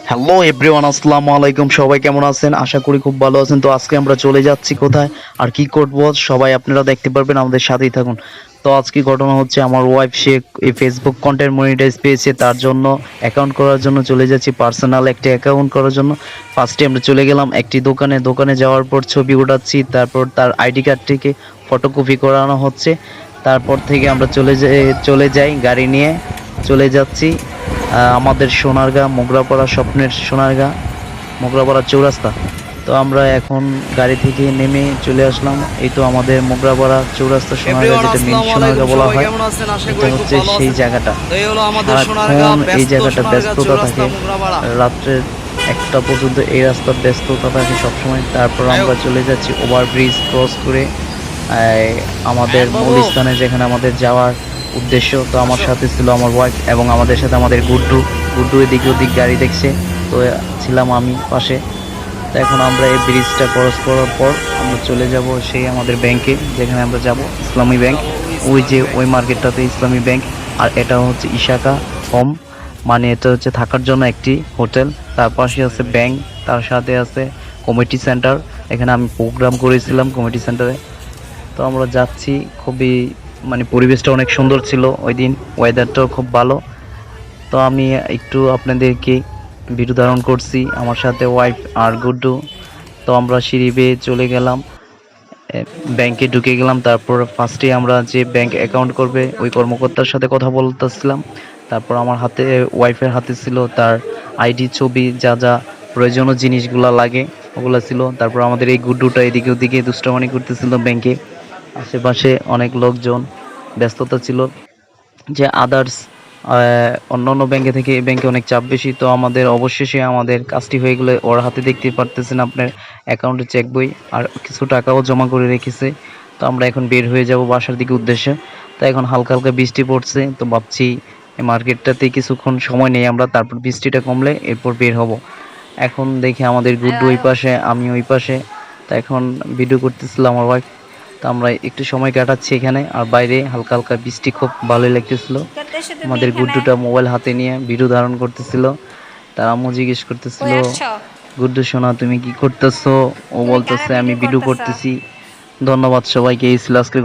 Hello everyone, আসসালামু আলাইকুম। সবাই কেমন আছেন? আশা করি খুব ভালো আছেন। তো আজকে আমরা চলে যাচ্ছি কোথায় আর কি করব সবাই আপনারা দেখতে পারবেন, আমাদের সাথেই থাকুন। তো আজকে ঘটনা হচ্ছে, আমার ওয়াইফ সে এই ফেসবুক কন্টেন্ট মনিটাইজ পেয়েছে, তার জন্য অ্যাকাউন্ট করার জন্য চলে যাচ্ছি, পার্সোনাল একটি অ্যাকাউন্ট করার জন্য। ফার্স্টে আমরা চলে গেলাম একটি দোকানে যাওয়ার পর ছবি ওঠাচ্ছি, তারপর তার আইডি কার্ড থেকে ফটোকপি করানো হচ্ছে। তারপর থেকে আমরা চলে যাই গাড়ি নিয়ে, চলে যাচ্ছি আমাদের সোনারগাঁ, মোগরাপাড়া, স্বপ্নের সোনারগাঁ, মোগরাপাড়া চৌরাস্তা। তো আমরা এখন গাড়ি থেকে নেমে চলে আসলাম। এই তো আমাদের মোগরাপাড়া চৌরাস্তা সোনারগাঁ, এভরিওয়ান যেটা মেইন আসসালামু আলাইকুম। সোনারগাঁ বলা সবাই হয়। কেমন আছেন? আশা এটা করি খুব হচ্ছে ভালো সেই আছেন। জায়গাটা। তো এই হলো আমাদের সোনারগাঁ, সারাক্ষণ এই ব্যস্ত জায়গাটা সোনারগাঁ ব্যস্ততা চৌরাস্তা থাকে, মোগরাপাড়া। রাত্রের 1টা পর্যন্ত এই রাস্তার ব্যস্ততা থাকে সবসময়। তারপর আয়ো আমরা চলে যাচ্ছি ওভারব্রিজ ক্রস করে আমাদের আয়ন মূল বাবু। স্থানে, যেখানে আমাদের যাওয়ার উদ্দেশ্য। তো আমার আসো। সাথে ছিল আমার ওয়াইফ এবং আমাদের সাথে আমাদের গুড্ডু। গুড্ডু এদিকে ওদিক গাড়ি দেখছে, তো ছিলাম আমি পাশে। তো এখন আমরা এই ব্রিজটা ক্রস করার পর আমরা চলে যাব সেই আমাদের ব্যাংকে, যেখানে আমরা যাব ইসলামী ব্যাংক। ওই যে ওই মার্কেটটাতে ইসলামী ব্যাংক। আর এটা হচ্ছে ইশাকা হোম, মানে এটা হচ্ছে থাকার জন্য একটি হোটেল। তার পাশে আছে ব্যাংক, তার সাথে আছে কমিটি সেন্টার। এখানে আমি প্রোগ্রাম করেছিলাম কমিটি সেন্টারে। তো আমরা যাচ্ছি, খুবই মানে পরিবেশটা অনেক সুন্দর ছিল ওই দিন, ওয়েদারটাও খুব ভালো। তো আমি একটু আপনাদেরকে ভিডিও ধারণ করছি, আমার সাথে ওয়াইফ আর গুড্ডু। তো আমরা সিঁড়ি বেয়ে চলে গেলাম, ব্যাংকে ঢুকে গেলাম। তারপর ফার্স্টে আমরা যে ব্যাংক অ্যাকাউন্ট করবে ওই কর্মকর্তার সাথে কথা বলতেছিলাম। তারপর আমার হাতে, ওয়াইফের হাতে ছিল তার আইডি, ছবি, যা যা প্রয়োজনীয় জিনিসগুলা লাগে ওগুলা ছিল। তারপর আমাদের এই গুড্ডুটা এদিকে ওদিকে দুষ্টামানি করতেছিল ব্যাংকে। আশেপাশে অনেক লোকজন, ব্যস্ততা ছিল, যে আদার্স অন্য অন্য ব্যাংকে থেকে এই ব্যাংকে অনেক চাপ বেশি। তো আমাদের অবশেষে আমাদের কাজটি হয়ে গেলে, ওর হাতে দেখতে পারতেছেন আপনার অ্যাকাউন্টে চেক বই আর কিছু টাকাও জমা করে রেখেছে। তো আমরা এখন বের হয়ে যাব বাসার দিকে উদ্দেশ্যে। তো এখন হালকা হালকা বৃষ্টি পড়ছে, তো ভাবছি এই মার্কেটটাতে কিছুক্ষণ সময় নেই আমরা, তারপর বৃষ্টিটা কমলে এরপর বের হব। এখন দেখি আমাদের আয়ো গুড্ডু ওই আয়ো। পাশে, আমি ওই পাশে। তো এখন ভিডিও করতেছিলাম আমার ওয়াইফ। তো আমরা একটু সময় কাটাচ্ছি এখানে, আর বাইরে হালকা হালকা বৃষ্টি, খুব ভালোই লাগতেছিল। করতেছো তুমি আমাদের এখানে? গুড্ডুটা মোবাইল হাতে নিয়ে ভিডিও ধারণ করতেছিল। তার আম্মু জিজ্ঞেস করতেছিল, কই আসছো? গুড্ডু সোনা তুমি কি করতেছো? ও তুমি কেন বলতেছে আমি ভিডিও ভিডিও করতেছো? করতেছি। ধন্যবাদ সবাইকে। এই ছিল আজকে।